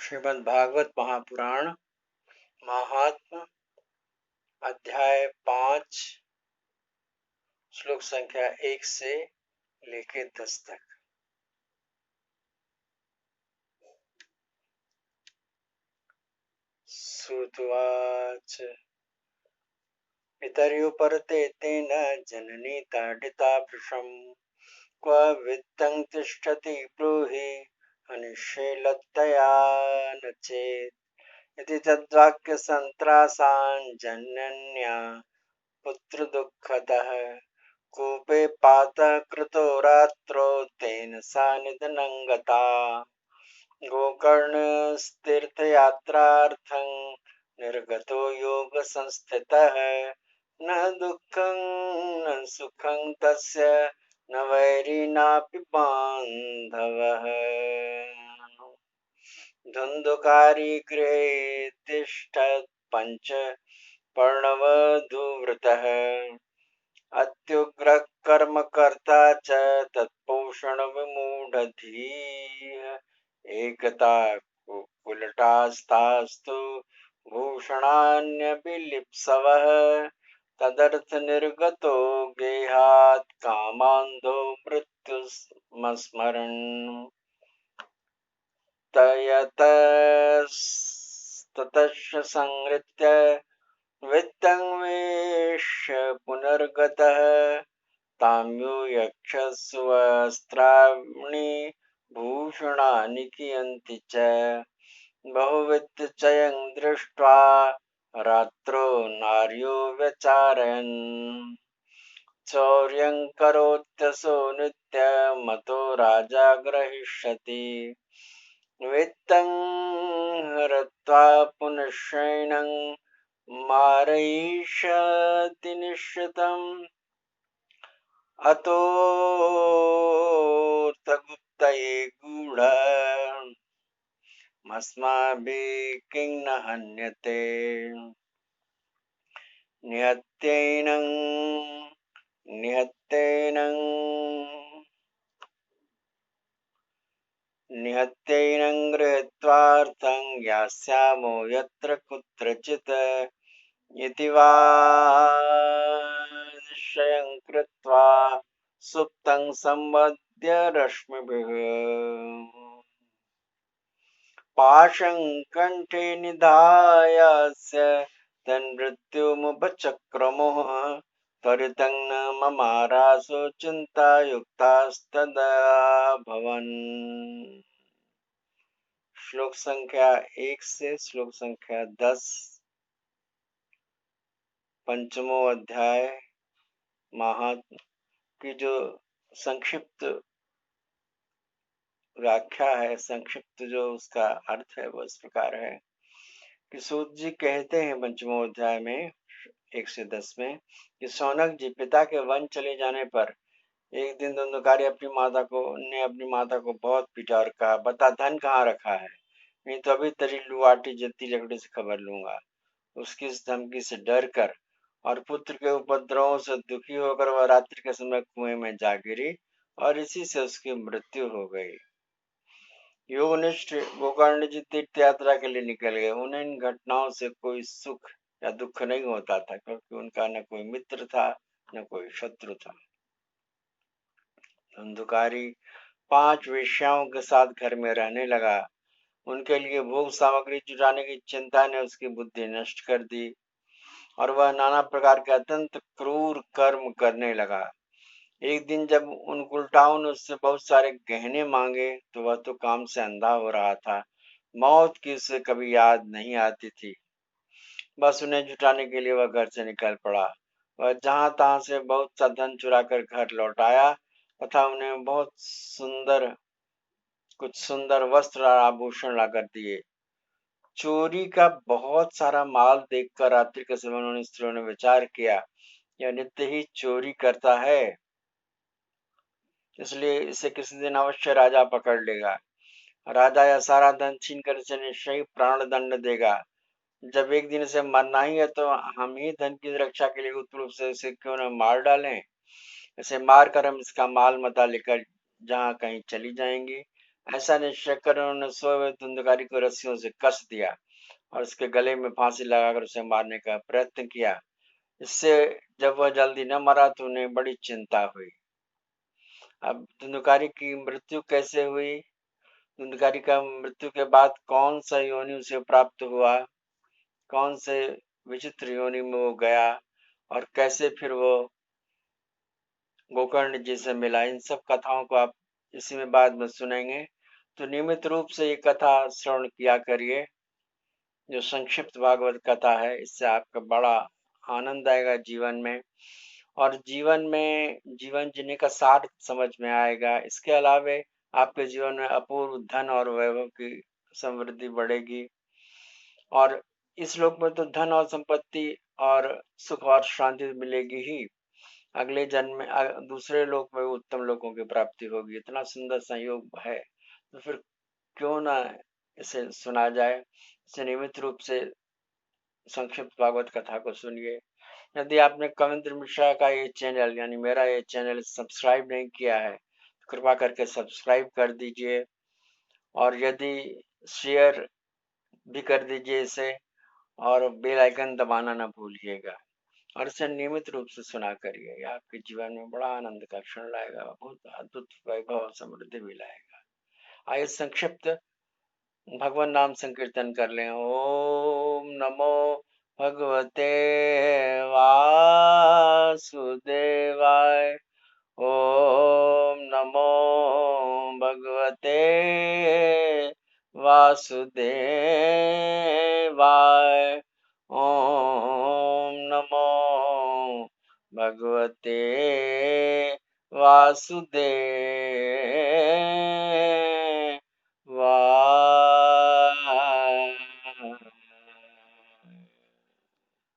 श्रीमद् भागवत महापुराण महात्म अध्याय 5 श्लोक संख्या 1 से लेके 10 तक। श्रुत्वाच पितर्युपरते तेन जननी ताडिता वृषम् क्व वित्तं तिष्ठति ब्रूहि अनिश्चेलतया न चेत् इति तद्वाक्यसन्त्रासान् जनन्या पुत्रदुःखदः कूपे पातः कृतो रात्रौ तेन सा निधनं गता। गोकर्णस्तीर्थयात्रार्थं निर्गतो योगसंस्थितः न दुःखं न सुखं तस्य न वैरी नापि बान्धवः। धुन्धुकारी गृहे तिष्ठत् पञ्च पर्णवधूव्रतः अत्युग्रः कर्मकर्ता च तत्पोषणविमूढधीः एकता कुकुलटास्तास्तु भूषणान्यभिलिप्सवः तदर्थनिर्गतो गेहात् कामान्धो मृत्युमस्मरन् ततश्च संहृत्य वित्तं वेश्य पुनर्गतः ताम्यो यक्षस्वस्त्राणि भूषणानि कियन्ति च बहुवित्तचयं दृष्ट्वा रात्रौ नार्यो व्यचारयन् चौर्यं करोत्यसो नित्यमतो राजा ग्रहीष्यति वित्तं हृत्वा पुनश्चैनं मारयिष्यति निश्चितम् अतोऽर्थगुप्तये गूढमस्माभिः किं न हन्यते निहत्यैनं गृहीत्वार्थं यास्यामो यत्र कुत्रचित् इति वा निश्चयं कृत्वा सुप्तं संवद्य रश्मिभिः पाशं कण्ठे निधायास्य तन्मृत्युमुपचक्रमुः त्वरितं न ममारासो चिन्तायुक्तास्तदा भवन्। श्लोक संख्या 1 से श्लोक संख्या 10 पंचमो अध्याय महात्म की जो संक्षिप्त व्याख्या है, संक्षिप्त जो उसका अर्थ है वो इस प्रकार है कि सूत जी कहते हैं पंचमो अध्याय में 1 से 10 में कि शौनक जी पिता के वन चले जाने पर एक दिन धुंधुकारी अपनी माता को बहुत पीटा और कहा, बता धन कहाँ रखा है, नहीं तो अभी तेरी लुआटी जत्ती लकड़ी से खबर लूंगा। उसकी इस धमकी से डर कर और पुत्र के उपद्रवों से दुखी होकर वह रात्रि के समय कुएं में जा गिरी और इसी से उसकी मृत्यु हो गई। योगनिष्ठ गोकर्ण जी तीर्थ यात्रा के लिए निकल गए। उन्हें इन घटनाओं से कोई सुख या दुख नहीं होता था, क्योंकि उनका न कोई मित्र था न कोई शत्रु था। धुंधुकारी 5 वेश्याओं के साथ घर में रहने लगा। उनके लिए भोग सामग्री जुटाने की चिंता ने उसकी बुद्धि नष्ट कर दी और वह नाना प्रकार के अत्यंत क्रूर कर्म करने लगा। एक दिन जब उन उल्टाओं ने उससे बहुत सारे गहने मांगे तो वह तो काम से अंधा हो रहा था। मौत की उसे कभी याद नहीं आती थी। बस उन्हें जुटाने के लिए वह घर से निकल पड़ा। वह जहां तहां से बहुत सा धन चुरा कर घर लौट आया तथा उन्हें कुछ सुंदर वस्त्र और आभूषण लाकर दिए। चोरी का बहुत सारा माल देखकर रात्रि के समय उन्होंने स्त्रियों ने विचार किया, यह नित्य ही चोरी करता है, इसलिए इसे किसी दिन अवश्य राजा पकड़ लेगा। राजा यह सारा धन छीन कर इसे निश्चय ही प्राण दंड देगा। जब एक दिन इसे मरना ही है तो हम ही धन की रक्षा के लिए गुप्त रूप से इसे क्यों न मार डालें। इसे मार कर हम इसका माल मता लेकर जहाँ कहीं चली जाएंगी। ऐसा निश्चय कर उन्होंने सोए हुए धुंधकारी को रस्सियों से कस दिया और उसके गले में फांसी लगाकर उसे मारने का प्रयत्न किया। इससे जब वह जल्दी न मरा तो उन्हें बड़ी चिंता हुई। अब धुंधकारी की मृत्यु कैसे हुई? धुंधकारी का मृत्यु के बाद कौन सा योनि उसे प्राप्त हुआ, कौन से विचित्र योनि में वो गया और कैसे फिर वो गोकर्ण जी से मिला, इन सब कथाओं को आप इसी में बाद में सुनेंगे। तो नियमित रूप से ये कथा श्रवण किया करिए, जो संक्षिप्त भागवत कथा है। इससे आपका बड़ा आनंद आएगा जीवन में, और जीवन जीने का सार समझ में आएगा। इसके अलावे आपके जीवन में अपूर्व धन और वैभव की समृद्धि बढ़ेगी, और इस लोक में तो धन और संपत्ति और सुख और शांति मिलेगी ही, अगले जन्म में दूसरे लोक में उत्तम लोकों की प्राप्ति होगी। इतना सुंदर संयोग है, तो फिर क्यों ना इसे सुना जाए। इसे नियमित रूप से संक्षिप्त भागवत कथा को सुनिए। यदि आपने कविंद्र मिश्रा का ये चैनल यानी मेरा ये चैनल सब्सक्राइब नहीं किया है तो कृपा करके सब्सक्राइब कर दीजिए, और यदि शेयर भी कर दीजिए इसे, और बेल आइकन दबाना ना भूलिएगा, और इसे नियमित रूप से सुना करिए। यह आपके जीवन में बड़ा आनंद का क्षण लाएगा, बहुत अद्भुत वैभव और समृद्धि भी लाएगा। आइए संक्षिप्त भगवान नाम संकीर्तन कर लें। ओम नमो भगवते वासुदेवाय। ओम नमो भगवते वासुदेवाय। ओम नमो भगवते वासुदेवाय।